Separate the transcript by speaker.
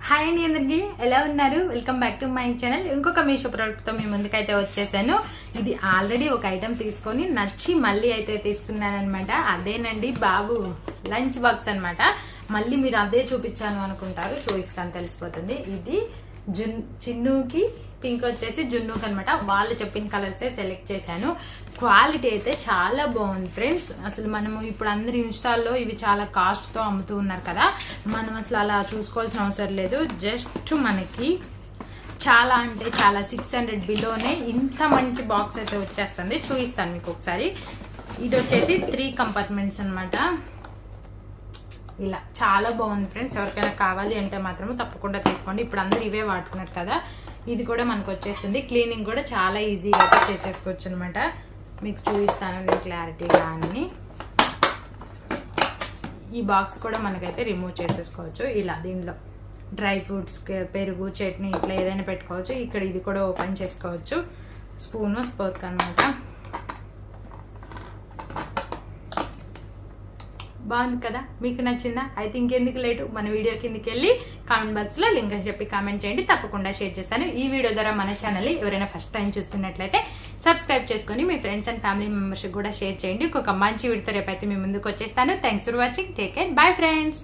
Speaker 1: Hi అండి అందరికీ ఎలా ఉన్నారు? Welcome back to my channel. ఇంకొక మీషో ప్రోడక్ట్తో మీ ముందుకైతే వచ్చేసాను. ఇది ఆల్రెడీ ఒక ఐటెం తీసుకొని నచ్చి మళ్ళీ అయితే తీసుకున్నాను అనమాట. అదేనండి బాబు లంచ్ బాక్స్ అనమాట. మళ్ళీ మీరు అదే చూపించాను అనుకుంటారు, చూపిస్తాను తెలిసిపోతుంది. ఇది చిన్నుకి, పింక్ వచ్చేసి జున్నుకి అనమాట. వాళ్ళు చెప్పిన కలర్సే సెలెక్ట్ చేశాను. క్వాలిటీ అయితే చాలా బాగుంది ఫ్రెండ్స్. అసలు మనము ఇప్పుడు అందరు ఇన్స్టాల్లో ఇవి చాలా కాస్ట్తో అమ్ముతూ ఉన్నారు కదా, మనం అసలు అలా చూసుకోవాల్సిన అవసరం లేదు. జస్ట్ మనకి చాలా అంటే చాలా 600 బిలోనే ఇంత మంచి బాక్స్ అయితే వచ్చేస్తుంది. చూపిస్తాను మీకు ఒకసారి. ఇది వచ్చేసి 3 కంపార్ట్మెంట్స్ అనమాట. ఇలా చాలా బాగుంది ఫ్రెండ్స్. ఎవరికైనా కావాలి అంటే మాత్రం తప్పకుండా తీసుకోండి. ఇప్పుడు అందరూ ఇవే వాడుతున్నారు కదా. ఇది కూడా మనకు వచ్చేస్తుంది. క్లీనింగ్ కూడా చాలా ఈజీగా అయితే చేసేసుకోవచ్చు అనమాట. మీకు చూపిస్తాను నేను క్లారిటీగా అన్ని. ఈ బాక్స్ కూడా మనకైతే రిమూవ్ చేసేసుకోవచ్చు. ఇలా దీనిలో డ్రై ఫ్రూట్స్, పెరుగు, చట్నీ ఇట్లా ఏదైనా పెట్టుకోవచ్చు. ఇక్కడ ఇది కూడా ఓపెన్ చేసుకోవచ్చు. స్పూను, స్పోర్క్ అనమాట. బాగుంది కదా, మీకు నచ్చిందా? అయితే ఇంకెందుకు లేటు, మన వీడియో కిందకి వెళ్ళి కామెంట్ బాక్స్లో లింక్ అని చెప్పి కామెంట్ చేయండి. తప్పకుండా షేర్ చేస్తాను. ఈ వీడియో ద్వారా మన ఛానల్ని ఎవరైనా ఫస్ట్ టైం చూస్తున్నట్లయితే సబ్స్క్రైబ్ చేసుకొని మీ ఫ్రెండ్స్ అండ్ ఫ్యామిలీ మెంబర్స్కి కూడా షేర్ చేయండి. ఇంకొక మంచి వీడియోతో రేపైతే మీ ముందుకు వచ్చేస్తాను. Thanks for watching. Take care. Bye friends.